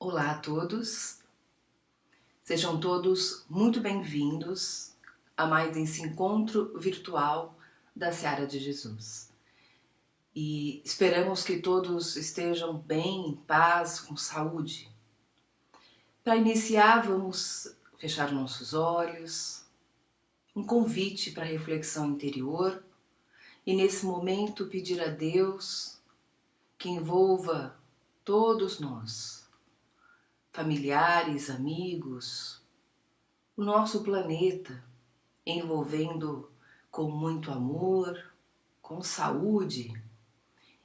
Olá a todos, sejam todos muito bem-vindos a mais esse encontro virtual da Seara de Jesus. E esperamos que todos estejam bem, em paz, com saúde. Para iniciar, vamos fechar nossos olhos, um convite para reflexão interior e nesse momento pedir a Deus que envolva todos nós, familiares, amigos, o nosso planeta, envolvendo com muito amor, com saúde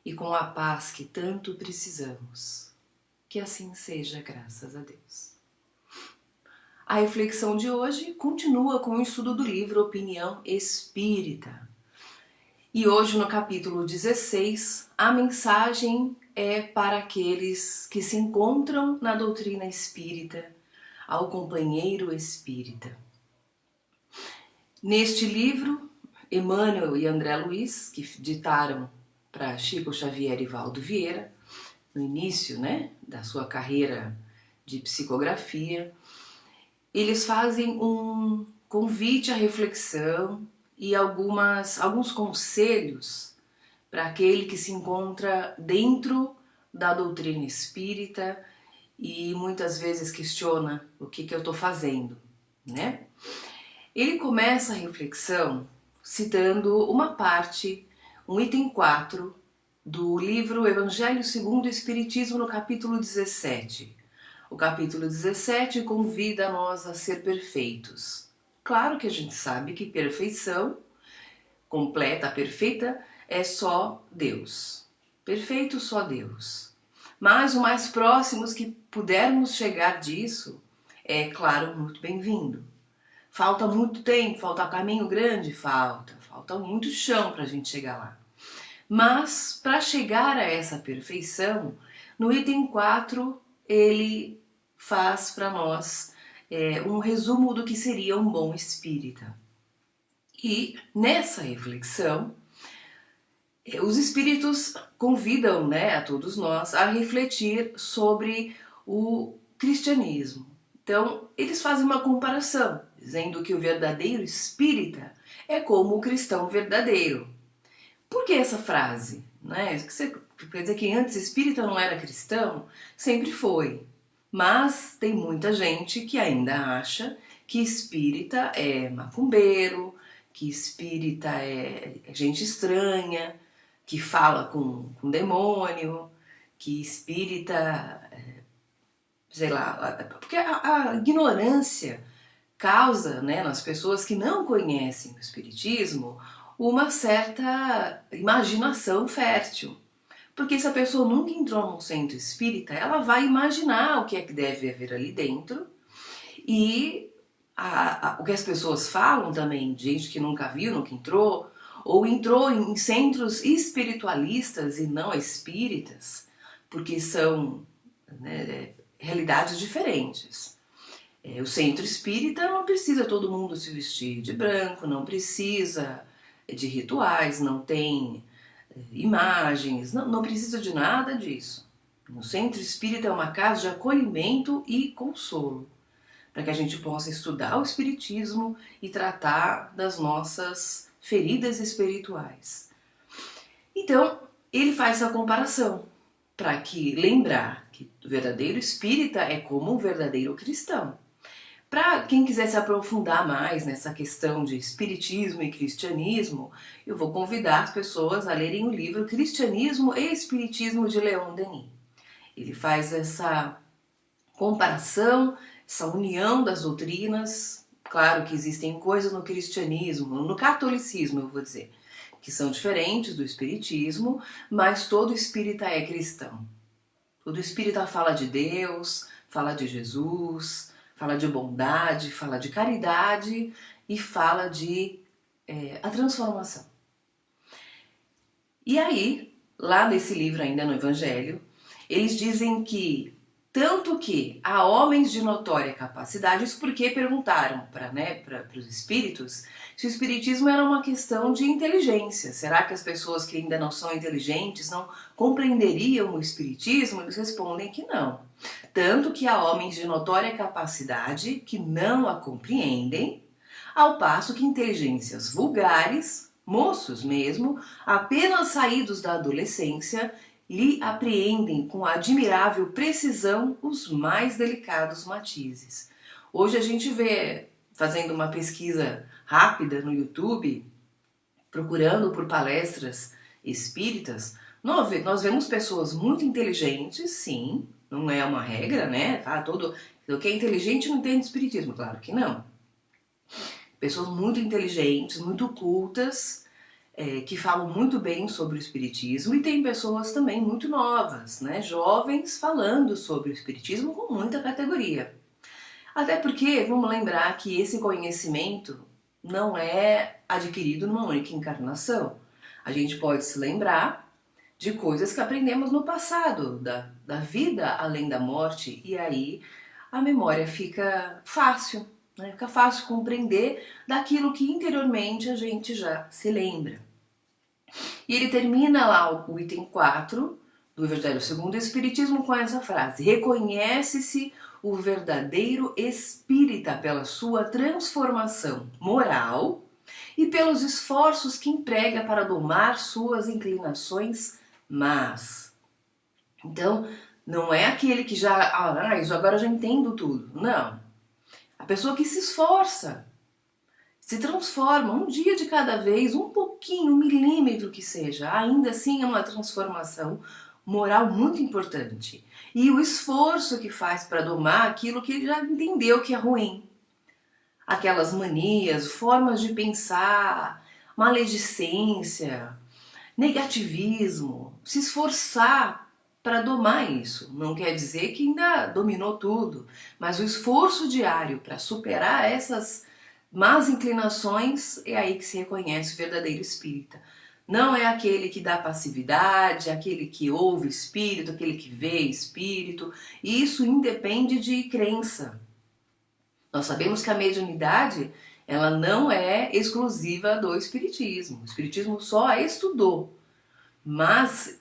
e com a paz que tanto precisamos. Que assim seja, graças a Deus. A reflexão de hoje continua com o estudo do livro Opinião Espírita. E hoje, no capítulo 16, a mensagem é para aqueles que se encontram na doutrina espírita, ao companheiro espírita. Neste livro, Emmanuel e André Luiz, que ditaram para Chico Xavier e Valdo Vieira, no início, da sua carreira de psicografia, eles fazem um convite à reflexão e alguns conselhos para aquele que se encontra dentro da doutrina espírita e muitas vezes questiona o que eu estou fazendo, né? Ele começa a reflexão citando uma parte, um item 4 do livro Evangelho segundo o Espiritismo, no capítulo 17. O capítulo 17 convida nós a ser perfeitos. Claro que a gente sabe que perfeição completa, perfeita, é só Deus. Perfeito só Deus. Mas o mais próximos que pudermos chegar disso é, claro, muito bem-vindo. Falta muito tempo, falta caminho grande? Falta muito chão para a gente chegar lá. Mas, para chegar a essa perfeição, no item 4, ele faz para nós um resumo do que seria um bom espírita. E, nessa reflexão, os espíritos convidam a todos nós a refletir sobre o cristianismo. Então, eles fazem uma comparação, dizendo que o verdadeiro espírita é como o cristão verdadeiro. Por que essa frase? Quer dizer que antes espírita não era cristão? Sempre foi. Mas tem muita gente que ainda acha que espírita é macumbeiro, que espírita é gente estranha, que fala com demônio, que espírita, sei lá, porque a ignorância causa nas pessoas que não conhecem o espiritismo uma certa imaginação fértil. Porque se a pessoa nunca entrou num centro espírita, ela vai imaginar o que é que deve haver ali dentro e o que as pessoas falam também, gente que nunca viu, nunca entrou, ou entrou em centros espiritualistas e não espíritas, porque são realidades diferentes. O centro espírita não precisa todo mundo se vestir de branco, não precisa de rituais, não tem imagens, não precisa de nada disso. O centro espírita é uma casa de acolhimento e consolo, para que a gente possa estudar o espiritismo e tratar das nossas feridas espirituais. Então, ele faz essa comparação, para que lembrar que o verdadeiro espírita é como um verdadeiro cristão. Para quem quiser se aprofundar mais nessa questão de espiritismo e cristianismo, eu vou convidar as pessoas a lerem o livro Cristianismo e Espiritismo, de Leon Denis. Ele faz essa comparação, essa união das doutrinas. Claro que existem coisas no cristianismo, no catolicismo eu vou dizer, que são diferentes do espiritismo, mas todo espírita é cristão. Todo espírita fala de Deus, fala de Jesus, fala de bondade, fala de caridade e fala de a transformação. E aí, lá nesse livro ainda no Evangelho, eles dizem que Tanto que há homens de notória capacidade, isso porque perguntaram para os espíritos se o espiritismo era uma questão de inteligência. Será que as pessoas que ainda não são inteligentes não compreenderiam o espiritismo? Eles respondem que não. Tanto que há homens de notória capacidade que não a compreendem, ao passo que inteligências vulgares, moços mesmo, apenas saídos da adolescência, lhe apreendem com admirável precisão os mais delicados matizes. Hoje a gente vê, fazendo uma pesquisa rápida no YouTube, procurando por palestras espíritas, nós vemos pessoas muito inteligentes, sim, não é uma regra, né? Tá, o que é inteligente não entende espiritismo, claro que não. Pessoas muito inteligentes, muito cultas, que falam muito bem sobre o espiritismo, e tem pessoas também muito novas, né, jovens falando sobre o espiritismo com muita categoria. Até porque, vamos lembrar que esse conhecimento não é adquirido numa única encarnação. A gente pode se lembrar de coisas que aprendemos no passado, da vida além da morte, e aí a memória fica fácil, né? Fica fácil compreender daquilo que interiormente a gente já se lembra. E ele termina lá o item 4 do Evangelho segundo o Espiritismo com essa frase: reconhece-se o verdadeiro espírita pela sua transformação moral e pelos esforços que emprega para domar suas inclinações más. Então, não é aquele que agora já entendo tudo. Não. A pessoa que se esforça, se transforma um dia de cada vez, um pouquinho, um milímetro que seja, ainda assim é uma transformação moral muito importante. E o esforço que faz para domar aquilo que ele já entendeu que é ruim. Aquelas manias, formas de pensar, maledicência, negativismo, se esforçar para domar isso. Não quer dizer que ainda dominou tudo, mas o esforço diário para superar essas más inclinações é aí que se reconhece o verdadeiro espírita. Não é aquele que dá passividade, aquele que ouve espírito, aquele que vê espírito. Isso independe de crença. Nós sabemos que a mediunidade ela não é exclusiva do espiritismo. O espiritismo só a estudou. Mas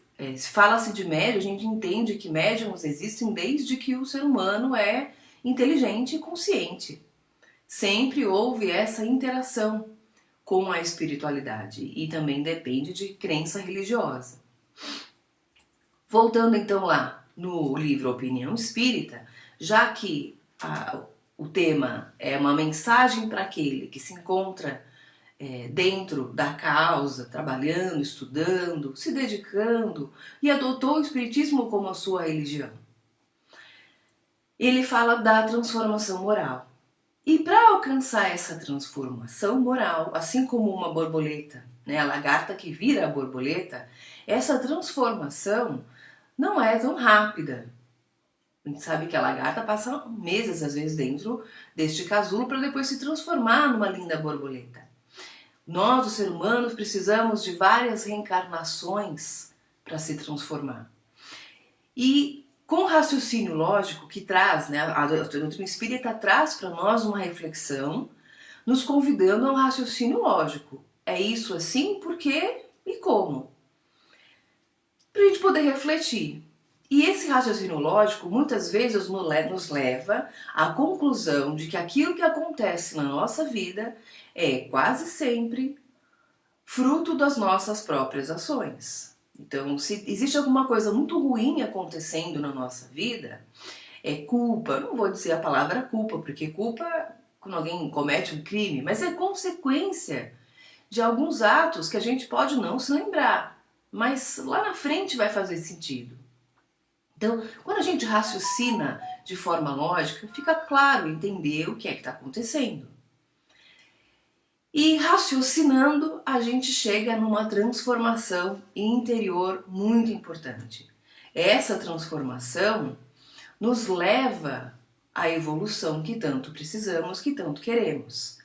fala-se de médium, a gente entende que médiums existem desde que o ser humano é inteligente e consciente. Sempre houve essa interação com a espiritualidade e também depende de crença religiosa. Voltando então lá no livro Opinião Espírita, já que o tema é uma mensagem para aquele que se encontra dentro da causa, trabalhando, estudando, se dedicando e adotou o espiritismo como a sua religião. Ele fala da transformação moral. E para alcançar essa transformação moral, assim como uma borboleta, né, a lagarta que vira a borboleta, essa transformação não é tão rápida. A gente sabe que a lagarta passa meses, às vezes, dentro deste casulo para depois se transformar numa linda borboleta. Nós, os seres humanos, precisamos de várias reencarnações para se transformar. E com o raciocínio lógico que traz, né, a doutrina espírita traz para nós uma reflexão, nos convidando a um raciocínio lógico. É isso assim? Por quê? E como? Para a gente poder refletir. E esse raciocínio lógico muitas vezes nos leva à conclusão de que aquilo que acontece na nossa vida é quase sempre fruto das nossas próprias ações. Então, se existe alguma coisa muito ruim acontecendo na nossa vida, é culpa. Não vou dizer a palavra culpa, porque culpa é quando alguém comete um crime, mas é consequência de alguns atos que a gente pode não se lembrar, mas lá na frente vai fazer sentido. Então, quando a gente raciocina de forma lógica, fica claro entender o que é que está acontecendo. E raciocinando, a gente chega numa transformação interior muito importante. Essa transformação nos leva à evolução que tanto precisamos, que tanto queremos.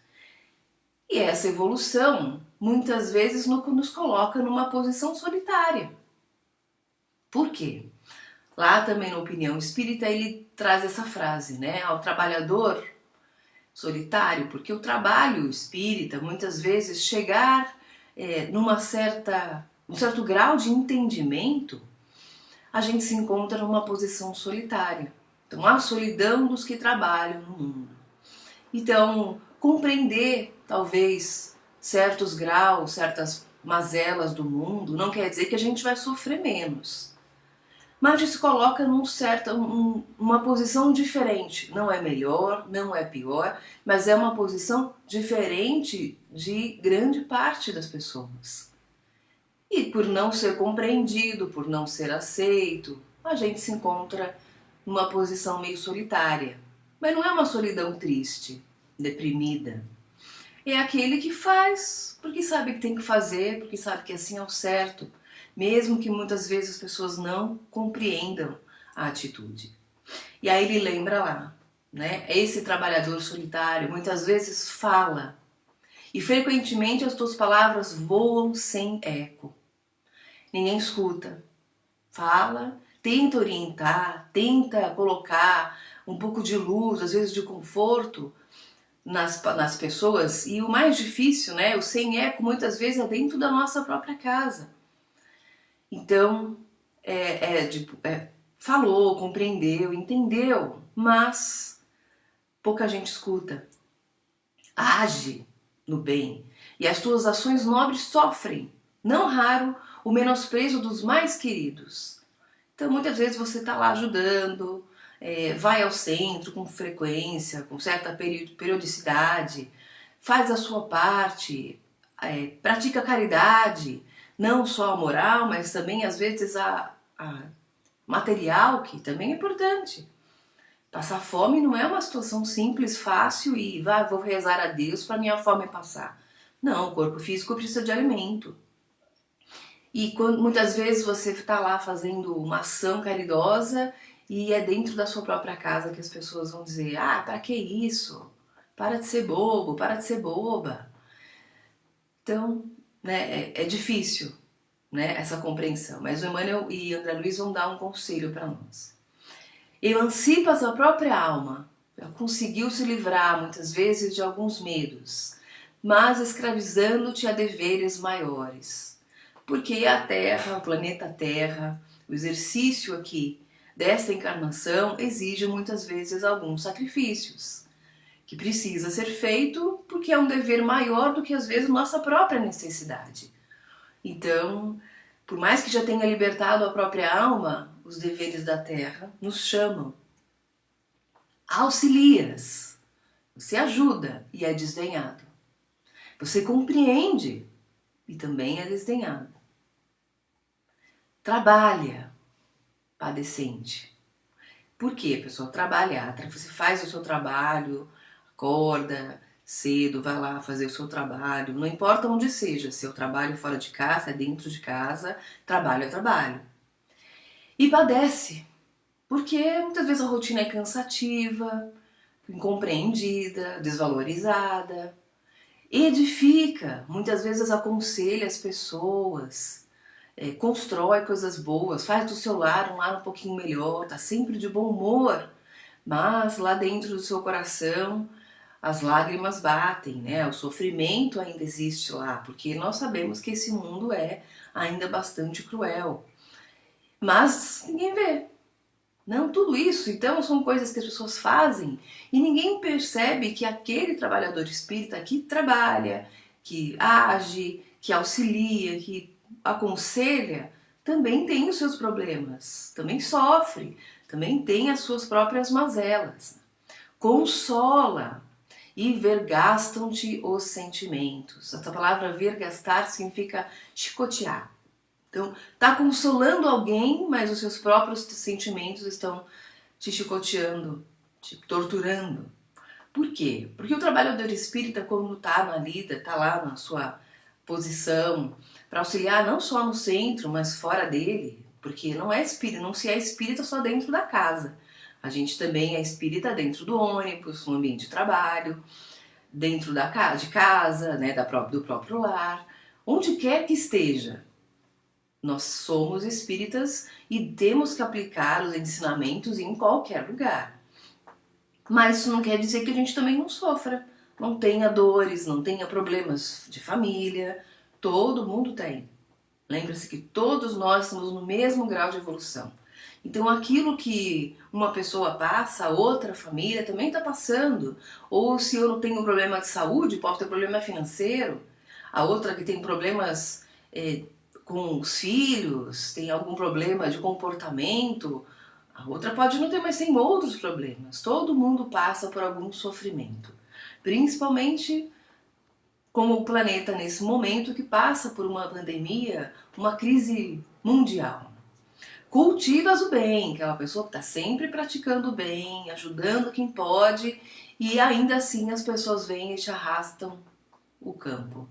E essa evolução, muitas vezes, nos coloca numa posição solitária. Por quê? Lá também na opinião espírita ele traz essa frase, né? Ao trabalhador solitário, porque o trabalho espírita muitas vezes chegar um certo grau de entendimento, a gente se encontra numa posição solitária. Então, a solidão dos que trabalham no mundo. Então, compreender, talvez, certos graus, certas mazelas do mundo, não quer dizer que a gente vai sofrer menos. Mas a gente se coloca uma posição diferente. Não é melhor, não é pior, mas é uma posição diferente de grande parte das pessoas. E por não ser compreendido, por não ser aceito, a gente se encontra numa posição meio solitária. Mas não é uma solidão triste, deprimida. É aquele que faz porque sabe que tem que fazer, porque sabe que assim é o certo, mesmo que muitas vezes as pessoas não compreendam a atitude. E aí ele lembra lá, né? Esse trabalhador solitário muitas vezes fala, e frequentemente as tuas palavras voam sem eco. Ninguém escuta. Fala, tenta orientar, tenta colocar um pouco de luz, às vezes de conforto nas pessoas. E o mais difícil, né, o sem eco, muitas vezes é dentro da nossa própria casa. Então, falou, compreendeu, entendeu, mas pouca gente escuta. Age no bem. E as tuas ações nobres sofrem, não raro, o menosprezo dos mais queridos. Então, muitas vezes você está lá ajudando, vai ao centro com frequência, com certa periodicidade, faz a sua parte, pratica caridade, não só a moral, mas também às vezes a material, que também é importante. Passar fome não é uma situação simples, fácil e vou rezar a Deus para minha fome passar. Não, o corpo físico precisa de alimento. E muitas vezes você está lá fazendo uma ação caridosa e é dentro da sua própria casa que as pessoas vão dizer: ah, para que isso? Para de ser bobo, para de ser boba. Então, né, é difícil, né, essa compreensão. Mas o Emmanuel e André Luiz vão dar um conselho para nós. Emancipas a própria alma. Conseguiu se livrar muitas vezes de alguns medos, mas escravizando-te a deveres maiores. Porque a Terra, o planeta Terra, o exercício aqui desta encarnação exige muitas vezes alguns sacrifícios, que precisa ser feito porque é um dever maior do que às vezes nossa própria necessidade. Então, por mais que já tenha libertado a própria alma, os deveres da Terra nos chamam. Auxilias, você ajuda e é desdenhado. Você compreende e também é desdenhado. Trabalha, padecente. Por quê, pessoal? Trabalhar. Você faz o seu trabalho, acorda cedo, vai lá fazer o seu trabalho. Não importa onde seja, se é o trabalho fora de casa, é dentro de casa, trabalho é trabalho. E padece, porque muitas vezes a rotina é cansativa, incompreendida, desvalorizada. Edifica, muitas vezes aconselha as pessoas, constrói coisas boas, faz do seu lar um lar um pouquinho melhor, tá sempre de bom humor, mas lá dentro do seu coração as lágrimas batem, né? O sofrimento ainda existe lá, porque nós sabemos que esse mundo é ainda bastante cruel, mas ninguém vê. Não, tudo isso, então, são coisas que as pessoas fazem e ninguém percebe que aquele trabalhador espírita que trabalha, que age, que auxilia, que aconselha, também tem os seus problemas, também sofre, também tem as suas próprias mazelas. Consola e vergastam-te os sentimentos. Essa palavra vergastar significa chicotear. Então, está consolando alguém, mas os seus próprios sentimentos estão te chicoteando, te torturando. Por quê? Porque o trabalhador espírita, quando está na lida, está lá na sua posição, para auxiliar não só no centro, mas fora dele, porque não se é espírita só dentro da casa. A gente também é espírita dentro do ônibus, no ambiente de trabalho, dentro de casa, né, do próprio lar, onde quer que esteja. Nós somos espíritas e temos que aplicar os ensinamentos em qualquer lugar. Mas isso não quer dizer que a gente também não sofra, não tenha dores, não tenha problemas de família. Todo mundo tem. Lembra-se que todos nós estamos no mesmo grau de evolução. Então aquilo que uma pessoa passa, a outra família também está passando. Ou se eu não tenho problema de saúde, posso ter problema financeiro. A outra que tem problemas com os filhos, tem algum problema de comportamento, a outra pode não ter, mas tem outros problemas. Todo mundo passa por algum sofrimento. Principalmente como o planeta nesse momento que passa por uma pandemia, uma crise mundial. Cultivas o bem, aquela pessoa que está sempre praticando o bem, ajudando quem pode, e ainda assim as pessoas vêm e te arrastam o campo.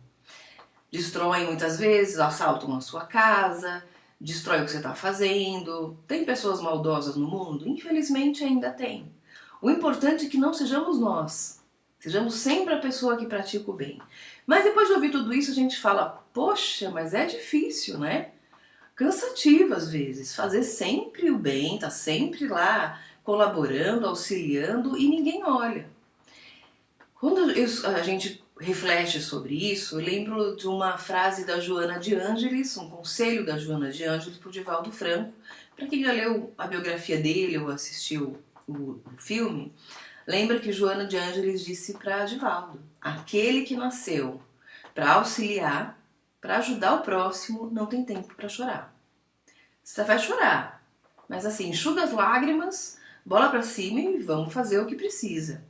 Destroem muitas vezes, assaltam a sua casa, destrói o que você está fazendo. Tem pessoas maldosas no mundo? Infelizmente ainda tem. O importante é que não sejamos nós. Sejamos sempre a pessoa que pratica o bem. Mas depois de ouvir tudo isso a gente fala, poxa, mas é difícil, né? Cansativo às vezes, fazer sempre o bem, tá sempre lá colaborando, auxiliando e ninguém olha. Quando a gente reflete sobre isso, eu lembro de uma frase da Joana de Ângeles, um conselho da Joana de Ângeles para o Divaldo Franco. Para quem já leu a biografia dele ou assistiu o filme, lembra que Joana de Ângeles disse para Divaldo: aquele que nasceu para auxiliar, para ajudar o próximo, não tem tempo para chorar. Você vai chorar, mas assim, enxuga as lágrimas, bola para cima e vamos fazer o que precisa.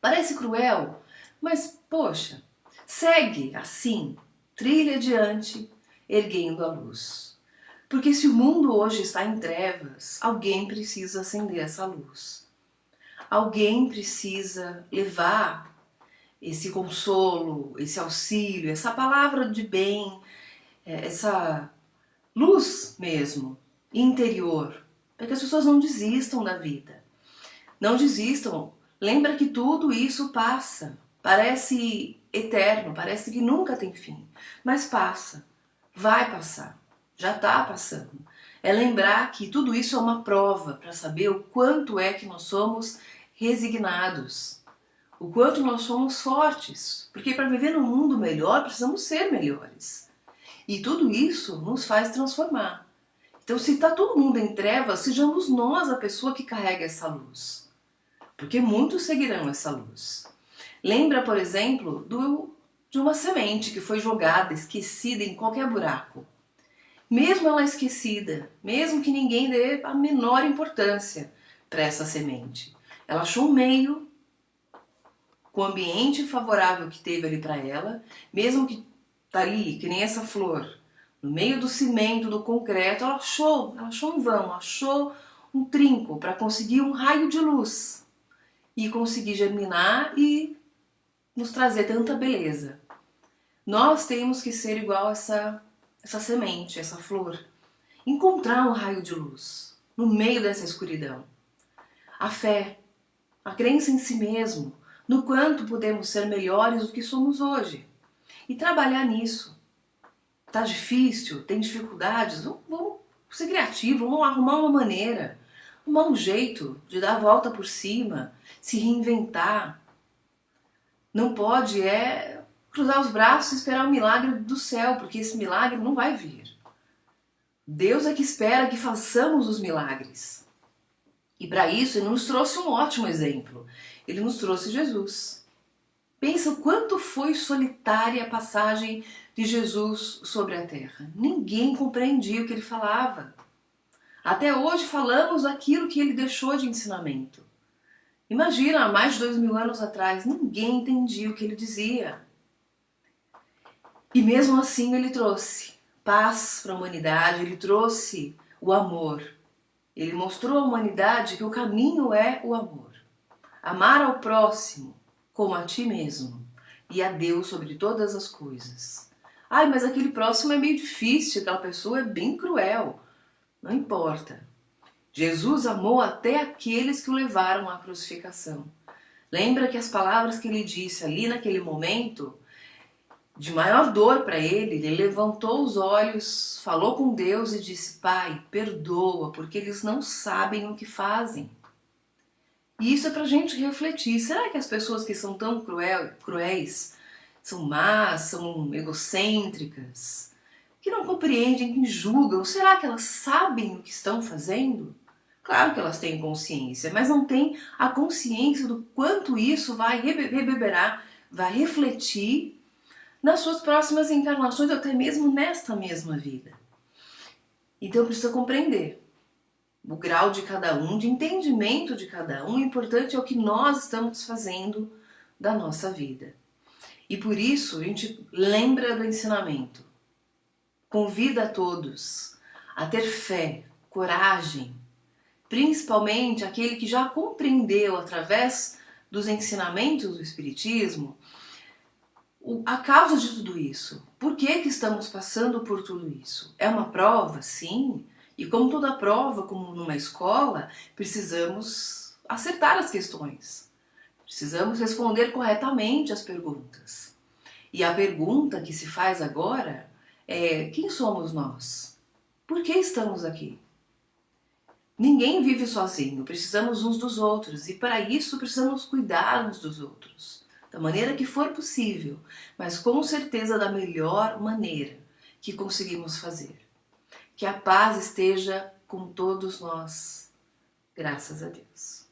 Parece cruel, mas poxa, segue assim, trilha adiante, erguendo a luz. Porque se o mundo hoje está em trevas, alguém precisa acender essa luz. Alguém precisa levar esse consolo, esse auxílio, essa palavra de bem, essa luz mesmo, interior, para que as pessoas não desistam da vida. Não desistam. Lembra que tudo isso passa. Parece eterno, parece que nunca tem fim. Mas passa. Vai passar. Já está passando. É lembrar que tudo isso é uma prova para saber o quanto é que nós somos resignados. O quanto nós somos fortes. Porque para viver num mundo melhor, precisamos ser melhores. E tudo isso nos faz transformar. Então, se está todo mundo em trevas, sejamos nós a pessoa que carrega essa luz. Porque muitos seguirão essa luz. Lembra, por exemplo, de uma semente que foi jogada, esquecida em qualquer buraco. Mesmo ela esquecida, mesmo que ninguém dê a menor importância para essa semente, ela achou um meio, com o ambiente favorável que teve ali para ela, mesmo que tá ali, que nem essa flor, no meio do cimento, do concreto, ela achou um vão, achou um trinco para conseguir um raio de luz. E conseguir germinar e nos trazer tanta beleza. Nós temos que ser igual a essa semente, essa flor. Encontrar um raio de luz no meio dessa escuridão. A fé, a crença em si mesmo, no quanto podemos ser melhores do que somos hoje. E trabalhar nisso. Tá difícil? Tem dificuldades? Vamos ser criativos, vamos arrumar uma maneira. Arrumar um jeito de dar a volta por cima, se reinventar. Não pode cruzar os braços e esperar o milagre do céu, porque esse milagre não vai vir. Deus é que espera que façamos os milagres. E para isso ele nos trouxe um ótimo exemplo. Ele nos trouxe Jesus. Pensa o quanto foi solitária a passagem de Jesus sobre a terra. Ninguém compreendia o que ele falava. Até hoje falamos aquilo que ele deixou de ensinamento. Imagina, há mais de 2000 anos atrás, ninguém entendia o que ele dizia. E mesmo assim ele trouxe paz para a humanidade, ele trouxe o amor. Ele mostrou à humanidade que o caminho é o amor. Amar ao próximo como a ti mesmo e a Deus sobre todas as coisas. Ai, mas aquele próximo é meio difícil, aquela pessoa é bem cruel. Não importa. Jesus amou até aqueles que o levaram à crucificação. Lembra que as palavras que ele disse ali naquele momento de maior dor para ele levantou os olhos, falou com Deus e disse: Pai, perdoa, porque eles não sabem o que fazem. E isso é para a gente refletir. Será que as pessoas que são tão cruéis são más, são egocêntricas, que não compreendem, que julgam? Será que elas sabem o que estão fazendo? Claro que elas têm consciência, mas não têm a consciência do quanto isso vai reverberar, vai refletir nas suas próximas encarnações, ou até mesmo nesta mesma vida. Então precisa compreender o grau de cada um, de entendimento de cada um. O importante é o que nós estamos fazendo da nossa vida. E por isso a gente lembra do ensinamento. Convida a todos a ter fé, coragem, principalmente aquele que já compreendeu através dos ensinamentos do Espiritismo a causa de tudo isso. Por que estamos passando por tudo isso? É uma prova, sim, e como toda prova, como numa escola, precisamos acertar as questões. Precisamos responder corretamente as perguntas. E a pergunta que se faz agora é: quem somos nós? Por que estamos aqui? Ninguém vive sozinho, precisamos uns dos outros, e para isso precisamos cuidar uns dos outros, da maneira que for possível, mas com certeza da melhor maneira que conseguimos fazer. Que a paz esteja com todos nós, graças a Deus.